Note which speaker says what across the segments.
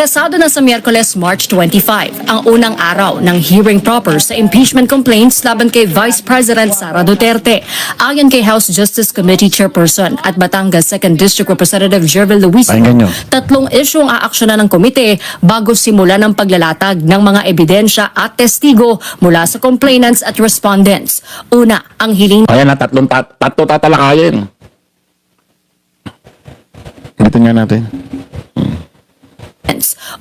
Speaker 1: Pasado na sa Miyerkules, March 25, ang unang araw ng hearing proper sa impeachment complaints laban kay Vice President Sara Duterte. Ayon kay House Justice Committee Chairperson at Batangas 2nd District Representative Jervil Luisio, tatlong issue ang aaksyonan ng komite bago simula ng paglalatag ng mga ebidensya at testigo mula sa complainants at respondents. Una, ang hiling
Speaker 2: Ayan na, tatlo tatalakayin. Ito nga natin.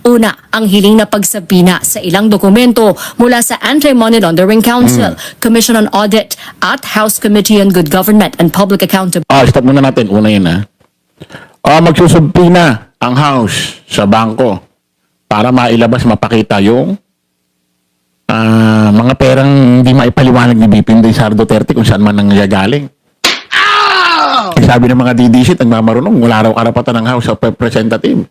Speaker 1: Una, ang hiling na pagsabina sa ilang dokumento mula sa Anti-Money Laundering Council, Commission on Audit at House Committee on Good Government and Public Accountability.
Speaker 2: Stop muna natin. Una yun, ha? Magsusubpina ang House sa bangko para mailabas, mapakita yung mga perang hindi maipaliwanag ni BP Sara Duterte kung saan man nangyagaling. Sabi ng mga DDC, nagmamarunong, wala raw karapatan ng House of Representatives.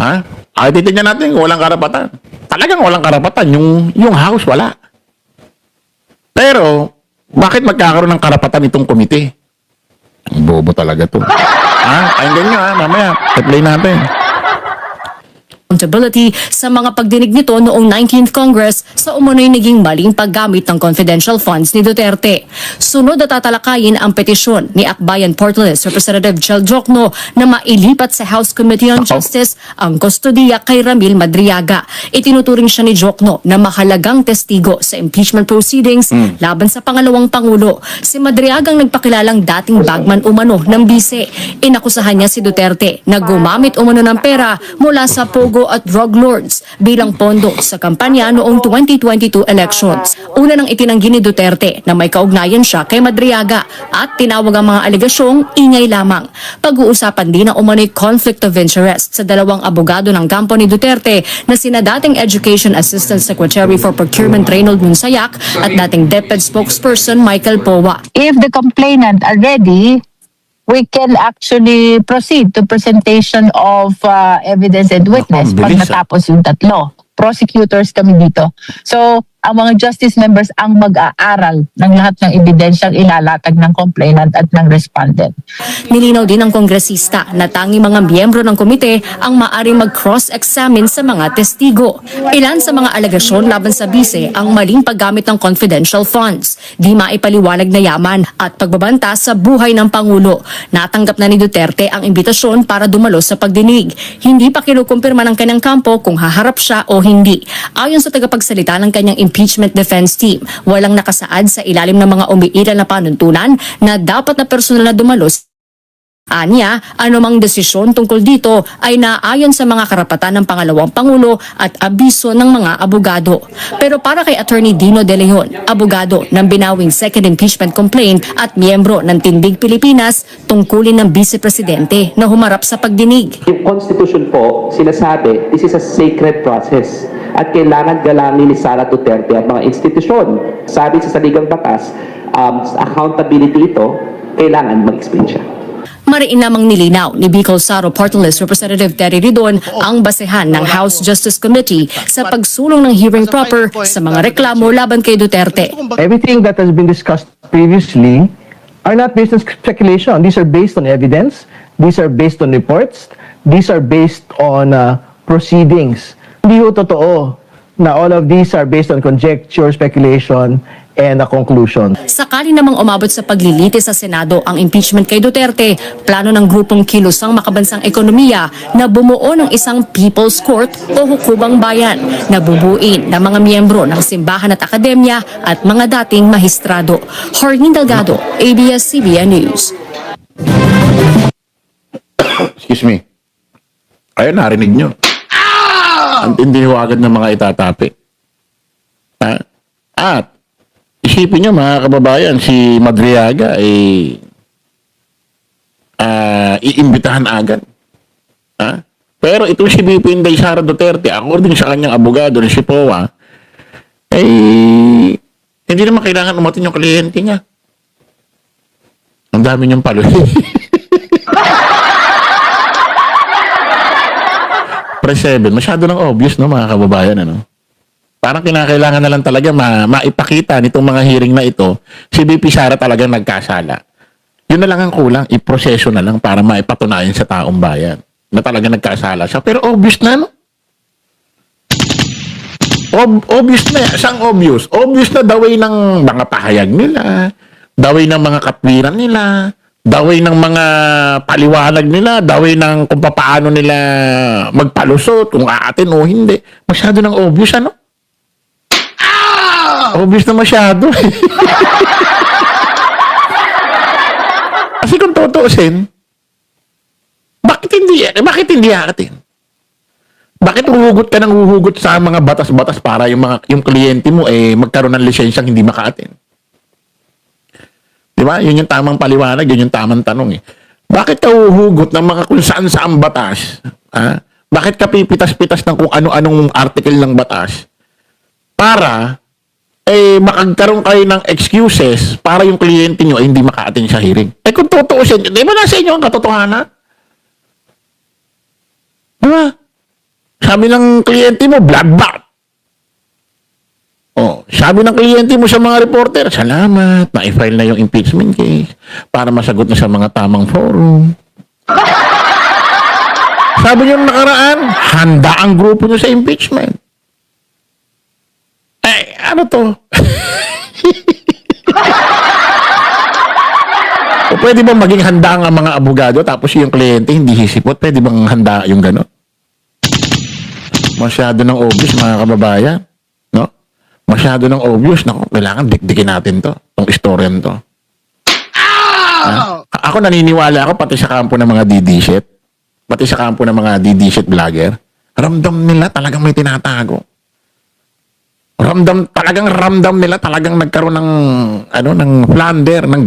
Speaker 2: Ha? Ay, titignan natin kung walang karapatan. Talagang walang karapatan. Yung House, wala. Pero, bakit magkakaroon ng karapatan itong komite? Ang bobo talaga to. Ha? Pakinggan nyo, ha? Mamaya, i-play natin.
Speaker 1: Accountability sa mga pagdinig nito noong 19th Congress sa umunoy naging maling paggamit ng confidential funds ni Duterte. Sunod na tatalakayin ang petisyon ni Akbayan Portales Representative Chel Jokno na mailipat sa House Committee on Justice ang kustodiya kay Ramil Madriaga. Itinuturing siya ni Jokno na mahalagang testigo sa impeachment proceedings laban sa pangalawang Pangulo. Si Madriagang nagpakilalang dating bagman umano ng bise. Inakusahan niya si Duterte na gumamit umano ng pera mula sa Pogo at drug lords bilang pondo sa kampanya noong 2022 elections. Una nang itinanggi ni Duterte na may kaugnayan siya kay Madriaga at tinawag ang mga alegasyong ingay lamang. Pag-uusapan din ang umano'y conflict of interest sa dalawang abogado ng kampo ni Duterte na sina dating Education Assistant Secretary for Procurement Reynold Monsayak at dating DepEd spokesperson Michael Powa.
Speaker 3: If the complainant are ready, we can actually proceed to presentation of evidence and witness pag natapos yung tatlo. Prosecutors kami dito. So, ang mga justice members ang mag-aaral ng lahat ng ebidensyang ilalatag ng complainant at ng respondent.
Speaker 1: Nilinaw din ng kongresista na tanging mga miyembro ng komite ang maaring mag-cross-examine sa mga testigo. Ilan sa mga alegasyon laban sa bise ang maling paggamit ng confidential funds, di maipaliwanag na yaman at pagbabanta sa buhay ng Pangulo. Natanggap na ni Duterte ang imbitasyon para dumalo sa pagdinig. Hindi pa kinukumpirma ng kanyang kampo kung haharap siya o hindi. Ayon sa tagapagsalita ng kanyang impeachment defense team, walang nakasaad sa ilalim ng mga umiiral na panuntunan na dapat na personal na dumalos. Anya, anumang desisyon tungkol dito ay naayon sa mga karapatan ng pangalawang Pangulo at abiso ng mga abogado. Pero para kay Attorney Dino De Leon, abogado ng binawing second impeachment complaint at miyembro ng Tindig Pilipinas, tungkulin ng Vice Presidente na humarap sa pagdinig.
Speaker 4: Yung Constitution po, sinasabi, this is a sacred process at kailangan galangin ni Sara Duterte at mga institusyon. Sabi sa saligang batas, accountability ito, kailangan mag-explain siya.
Speaker 1: Mariin namang nilinaw ni Bicol Saro Portales Representative Terry Ridon ang basehan ng House Justice Committee sa pagsulong ng hearing proper sa mga reklamo laban kay Duterte.
Speaker 5: Everything that has been discussed previously are not based on speculation. These are based on evidence. These are based on reports. These are based on proceedings. Hindi ho totoo na all of these are based on conjecture, speculation, and a conclusion.
Speaker 1: Sakali namang umabot sa paglilitis sa Senado ang impeachment kay Duterte, plano ng grupong Kilusang Makabansang Ekonomiya na bumuo ng isang People's Court o Hukubang Bayan na bubuin ng mga miyembro ng simbahan at akademya at mga dating mahistrado. Jorgin Delgado, ABS-CBN News.
Speaker 2: Excuse me. Ayun, narinig nyo. Ang tindi agad ng mga itatapi. At isipin nyo mga kababayan, si Madriaga ay iimbitahan agad. Pero ito si BP Inday Sara Duterte, according sa kanyang abogado na si Powa, ay hindi naman kailangan umatin yung kliyente niya. Ang dami niyang paluhin. Press 7, masyado nang obvious, no, mga kababayan, ano? Parang kinakailangan na lang talaga maipakita nitong mga hearing na ito, si BP Sara talagang nagkasala. Yun na lang ang kulang, iproseso na lang para maipatunayan sa taong bayan. na talaga nagkasala siya. Pero obvious na, no? Obvious na. Saan obvious? Obvious na the way ng mga pahayag nila, the way ng mga katwiran nila, the way ng mga paliwanag nila, the way ng kung paano nila magpalusot, kung aatin o hindi. Masyado ng obvious, ano? Obvious na masyado. Kasi kung tutuusin, bakit hindi aatin? Bakit huhugot ka ng huhugot sa mga batas-batas para yung kliyente mo magkaroon ng lisensyang hindi makaatin? Di ba? Yun yung tamang paliwanag, yun yung tamang tanong eh. Bakit ka huhugot ng mga kung saan-saan batas? Ha? Bakit ka pipitas-pitas ng kung ano-anong article ng batas? Para makagkaroon kayo ng excuses para yung kliyente nyo ay hindi maka-attend sa hearing. Kung tutuusin, di ba nasa inyo ang katotohanan? Di ba? Sabi ng kliyente mo, bloodbath. Sabi ng kliyente mo sa mga reporter, salamat, na-file na yung impeachment case para masagot na sa mga tamang forum. Sabi nyo nakaraan, handa ang grupo nyo sa impeachment. Ano to? O pwede bang maging handa ang mga abogado tapos yung kliyente hindi sisipot? Pwede bang handa yung gano'n? Masyado ng obvious, mga kababayan. No? Masyado ng obvious. Naku, kailangan dikdikin natin to. Itong istoryan to. Ako naniniwala ako pati sa kampo ng mga DD-shit. Pati sa kampo ng mga DD-shit vlogger. Ramdam nila talagang may tinatago. Ramdam nila talagang nagkaroon ng plunder, ng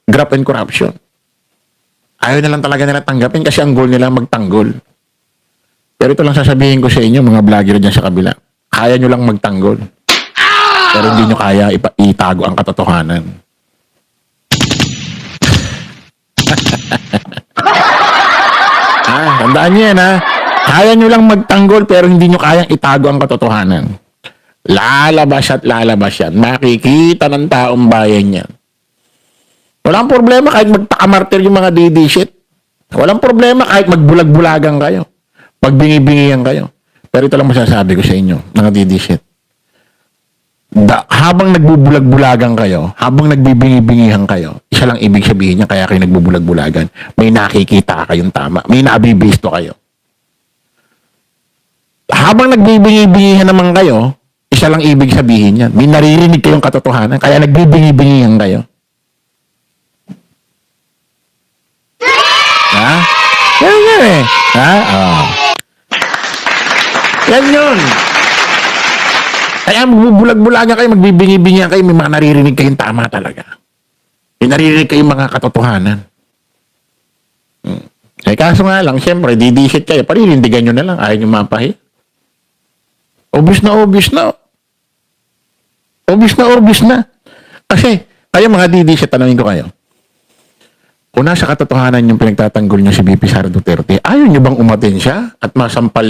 Speaker 2: graft and corruption. Ayaw na lang talaga nila tanggapin kasi ang goal nila magtanggol. Pero ito lang sasabihin ko sa inyo, mga vlogger dyan sa kabila. Kaya nyo lang magtanggol. Pero hindi nyo kaya itago ang katotohanan. Tandaan nyo yan, ha? Kaya nyo lang magtanggol pero hindi nyo kayang itago ang katotohanan. Lalabas at lalabas yan. Makikita ng taong bayan yan. Walang problema kahit magtakamartir yung mga DD shit. Walang problema kahit magbulag-bulagan kayo. Pagbingi-bingihan kayo. Pero ito lang masasabi ko sa inyo, mga DD shit. Habang nagbubulag-bulagan kayo, habang nagbibingi-bingihan kayo, isa lang ibig sabihin niya kaya kayo nagbubulag-bulagan. May nakikita kayong tama. May nabibisto kayo. Habang nagbibingi-bingihan naman kayo, isa lang ibig sabihin yan. May naririnig kayong katotohanan, kaya nagbibingi-bingihan kayo. Ha? Yan yun eh. Ha? Yan yun. Kaya bubulag-bulagan kayo, magbibingi-bingihan kayo, may mga naririnig kayong tama talaga. May naririnig kayong mga katotohanan. Kaso nga lang, siyempre, didisit kayo, parinindigan nyo na lang, ayaw nyo mapahi. Obvious na. Obvious na. Kasi, kayo mga didisit, tanongin ko kayo. Kung nasa katotohanan yung pinagtatanggol nyo si VP Sara Duterte, ayaw nyo bang umatin siya at masampal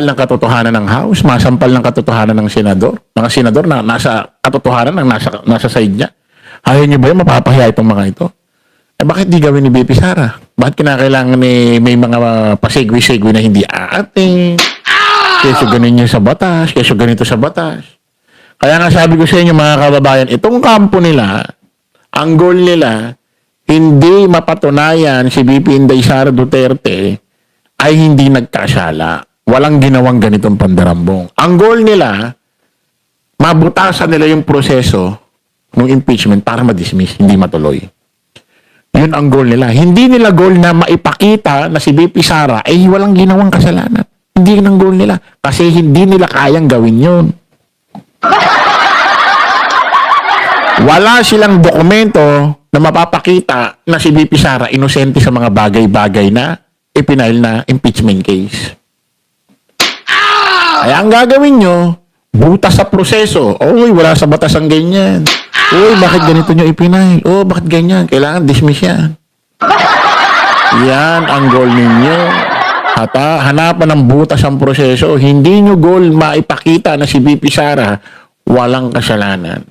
Speaker 2: ng katotohanan ng House, masampal ng katotohanan ng Senador, mga Senador na nasa katotohanan ng nasa side niya? Ayaw nyo ba yung mapapahiya itong mga ito? Bakit di gawin ni VP Sara? Bakit kinakailangan may mga pasegwi-segwi na hindi aating? Keso ganun yung sa batas, keso ganito sa batas. Kaya nga sabi ko sa inyo mga kababayan, itong kampo nila, ang goal nila, hindi mapatunayan si VP Inday Sara Duterte ay hindi nagkasala. Walang ginawang ganitong pandarambong. Ang goal nila, mabutasan nila yung proseso ng impeachment para ma-dismiss, hindi matuloy. Yun ang goal nila. Hindi nila goal na maipakita na si VP Sara ay walang ginawang kasalanan. Hindi yun ang goal nila. Kasi hindi nila kayang gawin yun. Wala silang dokumento na mapapakita na si VP Sara inosente sa mga bagay-bagay na ipinail na impeachment case. Kaya ang gagawin nyo, butas sa proseso. Uy, wala sa batas ang ganyan. Uy, bakit ganito nyo ipinail? Oh, bakit ganyan? Kailangan dismiss yan. Yan ang goal ninyo. Hanapan ng butas ang proseso. Hindi nyo goal maipakita na si VP Sara walang kasalanan.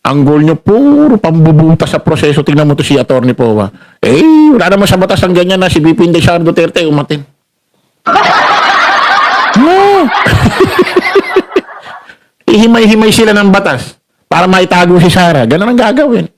Speaker 2: Ang goal nyo, puro pambubutas sa proseso. Tingnan mo to si Atty. Powa. Wala naman sa batas ang ganyan na si VP Inday Sara Duterte umatin. No. Ihimay-himay sila ng batas para maitago si Sara. Ganun ang gagawin.